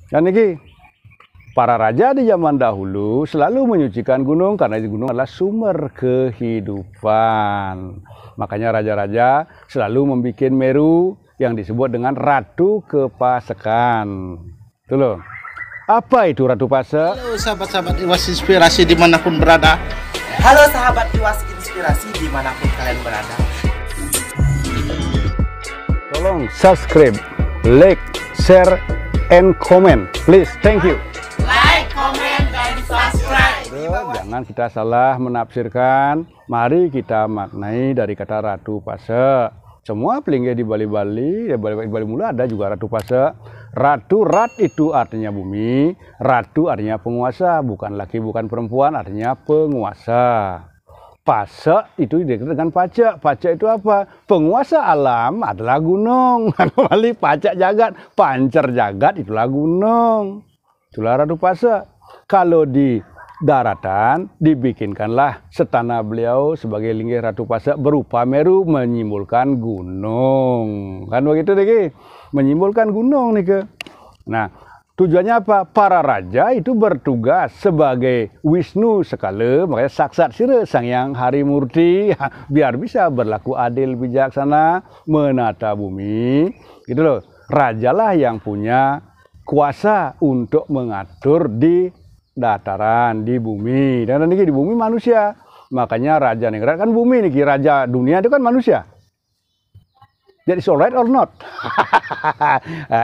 Dan ini para raja di zaman dahulu selalu menyucikan gunung karena gunung adalah sumber kehidupan. Makanya raja-raja selalu membuat Meru yang disebut dengan Ratu Kepasekan. Itu loh. Apa itu Ratu Pasek? Halo sahabat-sahabat Iwas Inspirasi dimanapun berada. Halo sahabat Iwas Inspirasi dimanapun kalian berada. Tolong subscribe, like, share, and comment. Please, thank you. Like, comment, dan subscribe. Jangan kita salah menafsirkan. Mari kita maknai dari kata Ratu Pasek. Semua pelinggih di Bali-Bali, di Bali mula ada juga Ratu Pasek. Ratu, rat itu artinya bumi, ratu artinya penguasa, bukan laki, bukan perempuan, artinya penguasa. Pasek itu identik dengan pacak. Pacak itu apa? Penguasa alam adalah gunung. Kembali pacak jagat, pancer jagat itulah gunung. Itulah Ratu Pasek. Kalau di daratan dibikinkanlah setana beliau sebagai linggih Ratu Pasek berupa Meru menyimpulkan gunung. Kan begitu deh, menyimpulkan gunung nih ke. Nah, tujuannya apa? Para raja itu bertugas sebagai Wisnu sekala, makanya Saksat Sira Sang Hyang Harimurti, biar bisa berlaku adil bijaksana menata bumi. Gitu loh. Rajalah yang punya kuasa untuk mengatur di dataran, di bumi. Dan ini di bumi manusia. Makanya raja negara kan bumi nih, raja dunia itu kan manusia. That is alright or not?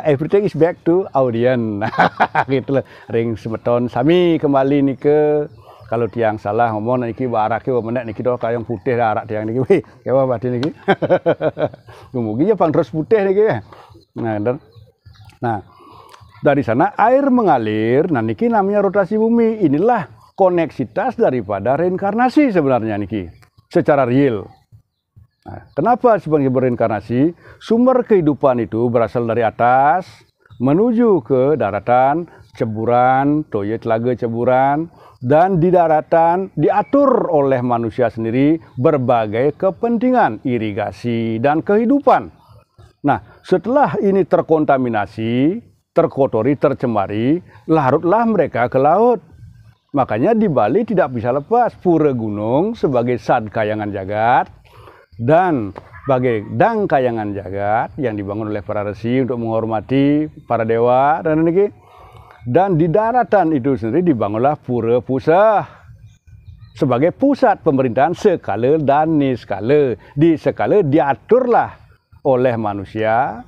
Everything is back to audience. Gitu loh. Ring semeton sami kembali nih ke. Kalau tiang salah ngomong niki barak ke menek niki doh kayang putih darak tiang niki. Wih, kewa batin niki. Mugi ya pang terus putih niki. Nah, dari sana air mengalir. Nah niki namanya rotasi bumi. Inilah koneksitas daripada reinkarnasi sebenarnya niki. Secara real. Nah, kenapa sebagai berinkarnasi? Sumber kehidupan itu berasal dari atas menuju ke daratan, ceburan, toya telaga ceburan, dan di daratan diatur oleh manusia sendiri berbagai kepentingan irigasi dan kehidupan. Nah, setelah ini terkontaminasi, terkotori, tercemari, larutlah mereka ke laut. Makanya di Bali tidak bisa lepas pura gunung sebagai sad kayangan jagat dan sebagai dang kayangan jagat yang dibangun oleh para resi untuk menghormati para dewa dan ini. Dan di daratan itu sendiri dibangunlah pura pusah sebagai pusat pemerintahan skala dan niskala. Di skala diaturlah oleh manusia,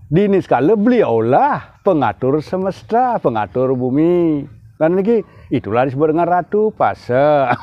di niskala beliaulah pengatur semesta, pengatur bumi. Dan ini itulah disebut dengan Ratu Pasek.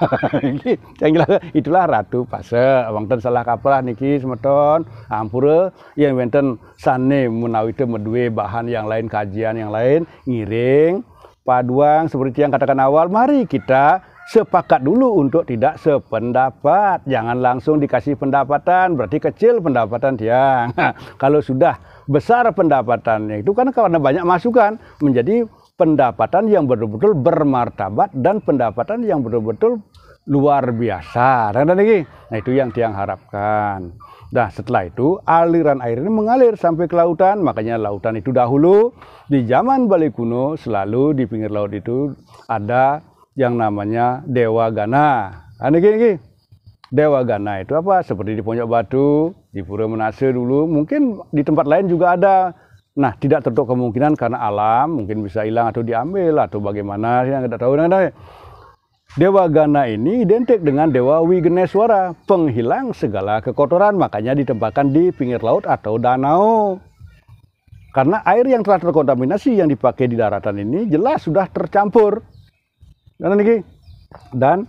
Itulah Ratu Pasek. Wonten salah kaprah niki semeton ampura yang wonten sane menawi teu medue bahan yang lain, kajian yang lain, ngiring paduang seperti yang katakan awal, mari kita sepakat dulu untuk tidak sependapat. Jangan langsung dikasih pendapatan, berarti kecil pendapatan tiang. Kalau sudah besar pendapatannya itu kan karena banyak masukan menjadi pendapatan yang betul-betul bermartabat dan pendapatan yang betul-betul luar biasa. Nah itu yang tiang harapkan. Nah setelah itu aliran air ini mengalir sampai ke lautan. Makanya lautan itu dahulu di zaman Bali kuno selalu di pinggir laut itu ada yang namanya Dewa Gana. Dewa Gana itu apa? Seperti di Ponyok Batu, di Pura Menase dulu. Mungkin di tempat lain juga ada. Nah, tidak tertutup kemungkinan karena alam mungkin bisa hilang atau diambil atau bagaimana yang tidak tahu. Dewa Gana ini identik dengan Dewa Wigeneswara, penghilang segala kekotoran, makanya ditempatkan di pinggir laut atau danau. Karena air yang telah terkontaminasi yang dipakai di daratan ini jelas sudah tercampur. Dan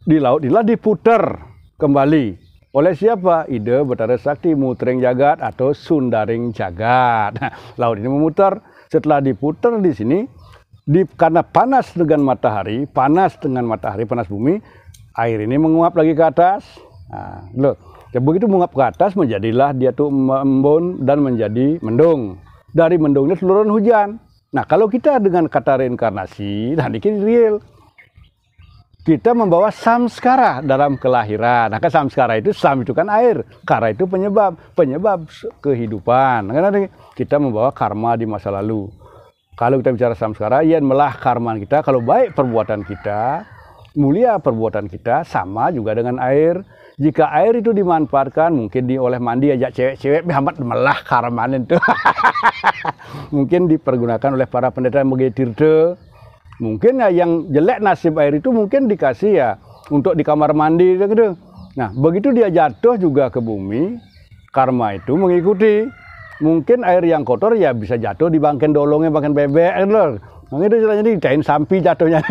di laut inilah diputar kembali. Oleh siapa? Ide Betara Sakti Mutreng Jagat atau Sundaring Jagat. Nah, laut ini memutar. Setelah diputar di sini, karena panas dengan matahari, panas bumi, air ini menguap lagi ke atas. Nah, loh, begitu menguap ke atas, menjadilah dia tuh embun dan menjadi mendung. Dari mendungnya turun hujan. Nah, kalau kita dengan kata reinkarnasi, nah ini real. Kita membawa samskara dalam kelahiran. Nah, samskara itu, sam itu kan air, kara itu penyebab kehidupan. Karena kita membawa karma di masa lalu. Kalau kita bicara samskara, yen melah karman kita, kalau baik perbuatan kita, mulia perbuatan kita, sama juga dengan air. Jika air itu dimanfaatkan, mungkin oleh mandi ajak cewek-cewek, bihamat melah karman itu. Mungkin dipergunakan oleh para pendeta yang begitu. Mungkin ya yang jelek nasib air itu mungkin dikasih ya untuk di kamar mandi gitu. Nah, begitu dia jatuh juga ke bumi, karma itu mengikuti. Mungkin air yang kotor ya bisa jatuh di bangken dolongnya, bangken bebek gitu. Nah, itu istilahnya dicain sampi jatuhnya.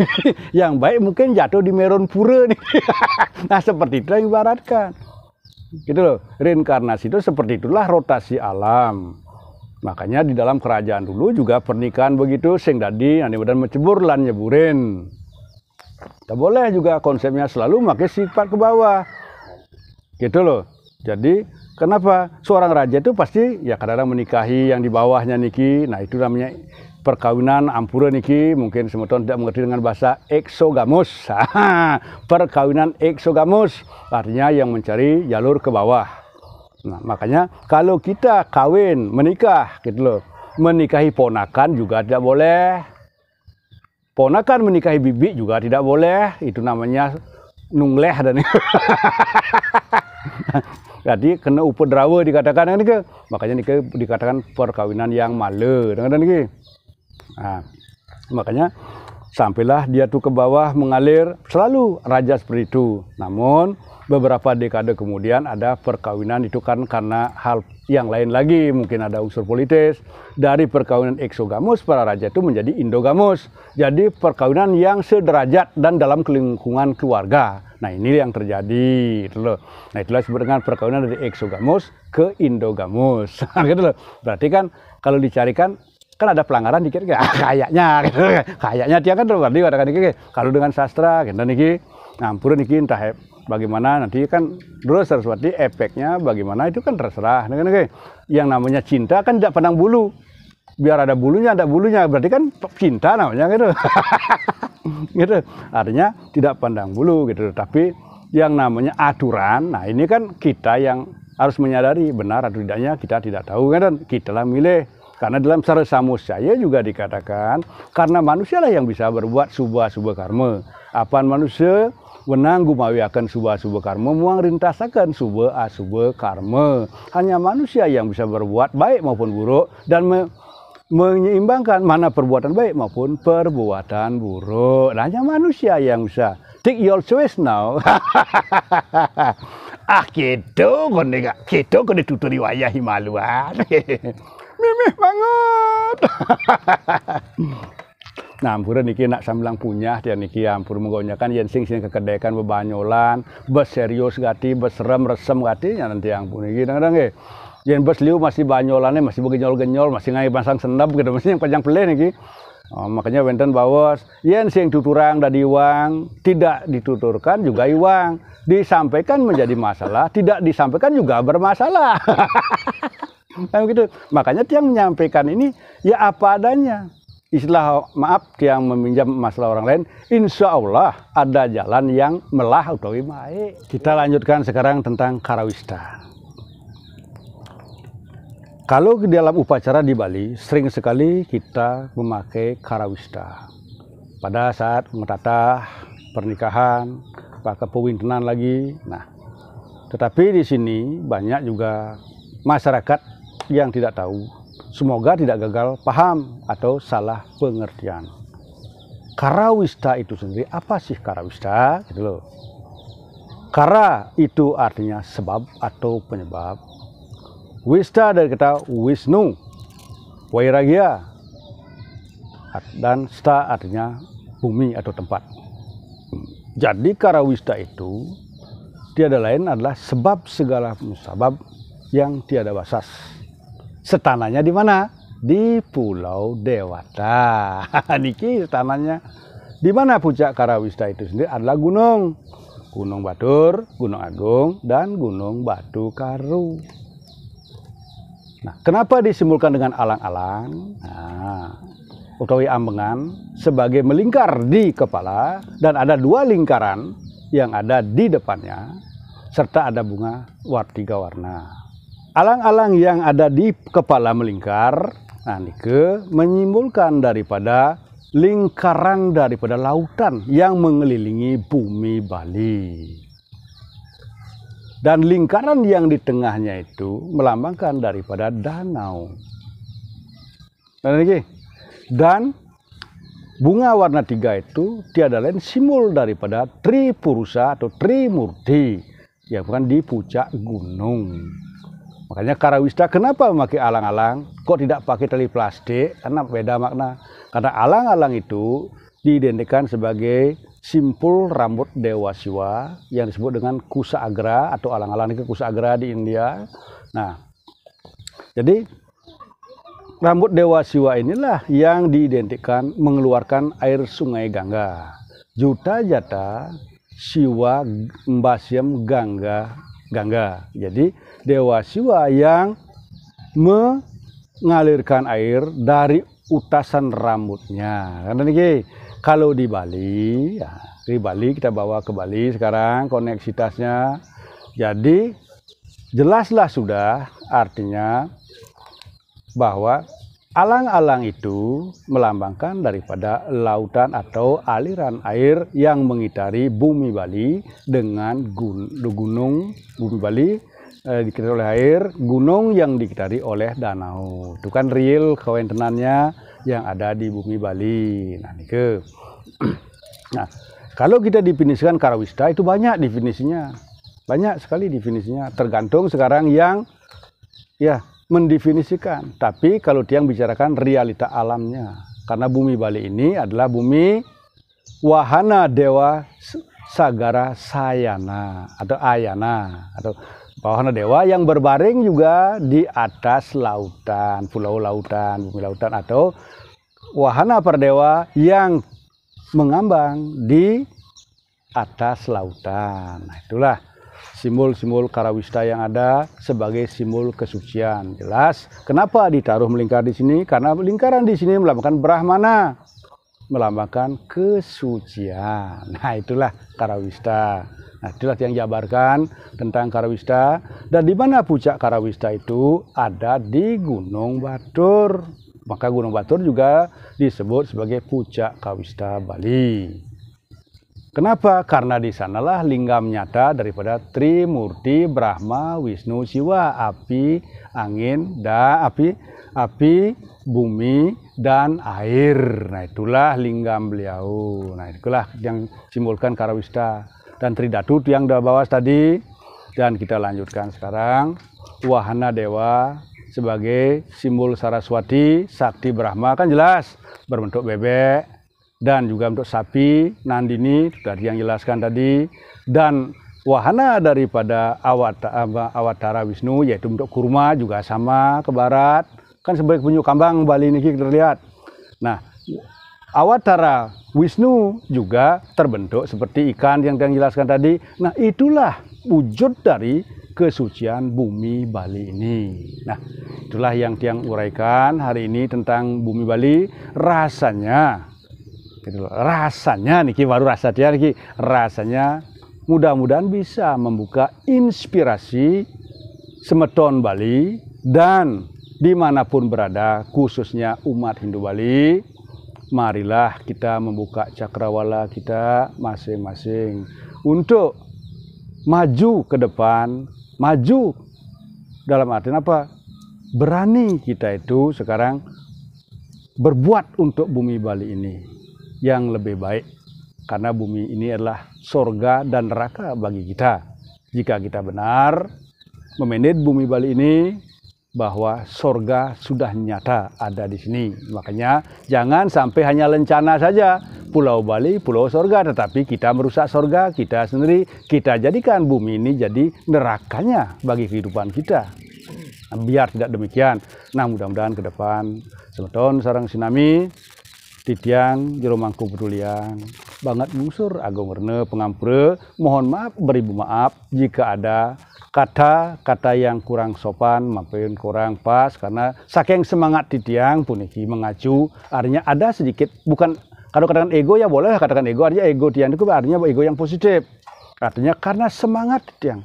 Yang baik mungkin jatuh di meron pura nih. Nah, seperti itu yang ibaratkan. Gitu loh. Reinkarnasi itu seperti itulah rotasi alam. Makanya di dalam kerajaan dulu juga pernikahan begitu, sing dadi nanti badan mencebur lan nyeburin. Tak boleh juga konsepnya selalu pakai sifat ke bawah. Gitu loh. Jadi kenapa seorang raja itu pasti ya kadang-kadang menikahi yang di bawahnya niki. Nah, itu namanya perkawinan ampura niki. Mungkin semua orang tidak mengerti dengan bahasa eksogamus. Perkawinan eksogamus artinya yang mencari jalur ke bawah. Nah, makanya kalau kita kawin, menikah gitu loh. Menikahi ponakan juga tidak boleh. Ponakan menikahi bibi juga tidak boleh. Itu namanya nungleh dan jadi kena upadrawa dikatakan kan ke. Makanya ini dikatakan perkawinan yang male dan ini. Nah, makanya sampailah dia tuh ke bawah mengalir, selalu raja seperti itu. Namun beberapa dekade kemudian ada perkawinan itu kan karena hal yang lain lagi, mungkin ada unsur politis. Dari perkawinan eksogamus para raja itu menjadi indogamus. Jadi perkawinan yang sederajat dan dalam lingkungan keluarga. Nah, ini yang terjadi gitu loh. Nah, itulah disebut dengan perkawinan dari eksogamus ke indogamus. Gitu loh. Berarti kan kalau dicarikan kan ada pelanggaran dikit kayaknya gitu. Kayaknya dia kan berarti katakan niki kalau dengan sastra gitu niki ngampur niki entah bagaimana nanti kan dulu Saraswati efeknya bagaimana itu kan terserah. Yang namanya cinta kan tidak pandang bulu. Biar ada bulunya, berarti kan cinta namanya gitu. Gitu. Artinya tidak pandang bulu gitu. Tapi yang namanya aturan, nah ini kan kita yang harus menyadari benar atau tidaknya kita tidak tahu kan. Kita lah milih. Karena dalam Sarasamusaya juga dikatakan karena manusialah yang bisa berbuat subah-subah karma. Apaan manusia? Wenang gumawi akan subah-subah karma, muang rintasakan subah-subah karma. Hanya manusia yang bisa berbuat baik maupun buruk dan menyeimbangkan mana perbuatan baik maupun perbuatan buruk. Nah, hanya manusia yang bisa. Take your choice now. Gitu kau dituturi wayah himaluan. Mimih banget. Nah, ampura niki nak sambilang punya dia niki ampur menggonyakan yen sing kekedekan bebanyolan, bes serius gati, bes resem gati nanti ampun niki kadang-kadang nggih. Yen bes liu masih banyolannya masih begenyol-genyol, masih ngai pasang sendap gitu, mesti yang panjang peleh niki. Oh, makanya wenten bawas, yen sing tuturang dadi uang, tidak dituturkan juga iwang. Disampaikan menjadi masalah, tidak disampaikan juga bermasalah. Nah, begitu. Makanya tiang menyampaikan ini ya apa adanya. Istilah maaf yang meminjam masalah orang lain, insya Allah ada jalan yang melah utawi baik. Kita lanjutkan sekarang tentang karawista. Kalau di dalam upacara di Bali, sering sekali kita memakai karawista. Pada saat mengetatah pernikahan, pakai pewintenan lagi. Nah, tetapi di sini banyak juga masyarakat yang tidak tahu. Semoga tidak gagal paham atau salah pengertian. Karawista itu sendiri apa sih karawista? Gitu loh. Kara itu artinya sebab atau penyebab. Wista dari kata Wisnu, Wairagya, dan sta artinya bumi atau tempat. Jadi karawista itu tiada lain adalah sebab segala musabab yang tiada basas. Setananya di mana? Di Pulau Dewata. Niki setananya. Di mana puncak karawista itu sendiri adalah gunung. Gunung Batur, Gunung Agung, dan Gunung Batu Karu. Nah, kenapa disimbolkan dengan alang-alang? Nah, utawi ambengan sebagai melingkar di kepala dan ada dua lingkaran yang ada di depannya serta ada bunga tiga warna. Alang-alang yang ada di kepala melingkar Nah, nike menyimpulkan daripada lingkaran daripada lautan yang mengelilingi bumi Bali. Dan lingkaran yang di tengahnya itu melambangkan daripada danau. Dan bunga warna 3 itu tiada lain simbol daripada Tripurusa atau Trimurti, yang bukan di puncak gunung. Makanya Karawista kenapa memakai alang-alang, kok tidak pakai tali plastik? Karena beda makna. Karena alang-alang itu diidentikan sebagai simpul rambut Dewa Siwa yang disebut dengan Kusa Agra atau alang-alang itu Kusa Agra di India. Nah, jadi rambut Dewa Siwa inilah yang diidentikan mengeluarkan air sungai Gangga. Juta Jata Siwa Mbasyam Gangga. Jadi Dewa Siwa yang mengalirkan air dari utasan rambutnya. Karena ini kalau di Bali, ya, di Bali kita bawa ke Bali sekarang koneksitasnya. Jadi jelaslah sudah artinya bahwa alang-alang itu melambangkan daripada lautan atau aliran air yang mengitari bumi Bali dengan gunung bumi Bali dikitari oleh air, gunung yang dikitari oleh danau. Itu kan real kawentenannya yang ada di bumi Bali. Nah, nike. Nah, kalau kita definisikan Karawista itu banyak definisinya. Banyak sekali definisinya, tergantung sekarang yang ya mendefinisikan. Tapi kalau yang bicarakan realita alamnya, karena bumi Bali ini adalah bumi wahana Dewa Sagara Sayana atau Ayana atau wahana dewa yang berbaring juga di atas lautan, pulau lautan, bumi lautan, atau wahana perdewa yang mengambang di atas lautan. Nah, itulah simbol-simbol Karawista yang ada sebagai simbol kesucian. Jelas kenapa ditaruh melingkar di sini? Karena lingkaran di sini melambangkan Brahmana, melambangkan kesucian. Nah, itulah Karawista. Nah, itulah yang jabarkan tentang Karawista. Dan di mana puncak Karawista itu ada di Gunung Batur. Maka Gunung Batur juga disebut sebagai puncak Karawista Bali. Kenapa? Karena di sanalah linggam nyata daripada Trimurti Brahma Wisnu Siwa, api, angin, api, bumi dan air. Nah, itulah linggam beliau. Nah, itulah yang simbolkan Karawista. Dan Tridatu yang di bawah tadi. Dan kita lanjutkan sekarang wahana dewa sebagai simbol Saraswati, Sakti Brahma kan jelas berbentuk bebek dan juga bentuk sapi, Nandini tadi yang jelaskan tadi. Dan wahana daripada Awatara Wisnu yaitu bentuk kurma juga sama ke barat. Kan sebagai penyu kambang Bali ini kita lihat. Nah, Awatara Wisnu juga terbentuk seperti ikan yang dijelaskan tadi. Nah, itulah wujud dari kesucian bumi Bali ini. Nah, itulah yang tiang uraikan hari ini tentang bumi Bali. Rasanya niki baru rasa dia niki. Rasanya mudah-mudahan bisa membuka inspirasi semeton Bali dan dimanapun berada, khususnya umat Hindu Bali. Marilah kita membuka cakrawala kita masing-masing untuk maju ke depan, maju dalam artian apa? Berani kita itu sekarang berbuat untuk bumi Bali ini yang lebih baik. Karena bumi ini adalah sorga dan neraka bagi kita. Jika kita benar memanage bumi Bali ini, bahwa sorga sudah nyata ada di sini. Makanya jangan sampai hanya lencana saja. Pulau Bali, pulau sorga, tetapi kita merusak sorga kita sendiri. Kita jadikan bumi ini jadi nerakanya bagi kehidupan kita. Nah, biar tidak demikian. Nah, mudah-mudahan ke depan semeton sarang sinami titiang jero mangku pedulian banget mungsur agung rene pengampure. Mohon maaf, beribu maaf jika ada kata-kata yang kurang sopan maupun kurang pas, karena saking semangat titiang puniki mengacu artinya ada sedikit, bukan kalau katakan ego ya boleh katakan ego, artinya ego tiang itu artinya ego yang positif, artinya karena semangat titiang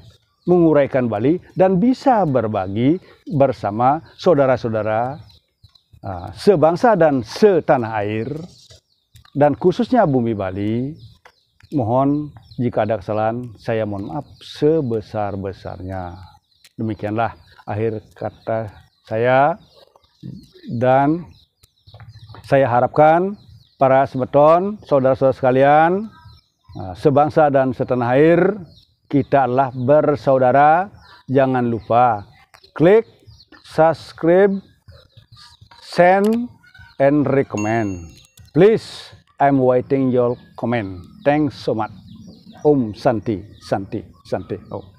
menguraikan Bali dan bisa berbagi bersama saudara-saudara sebangsa dan setanah air, dan khususnya bumi Bali, mohon jika ada kesalahan, saya mohon maaf sebesar-besarnya. Demikianlah akhir kata saya, dan saya harapkan para semeton, saudara-saudara sekalian, sebangsa dan setanah air, kita adalah bersaudara. Jangan lupa klik subscribe, send, and recommend. Please, I'm waiting your comment. Thanks so much. Om Santi, Santi, Santi. Oh.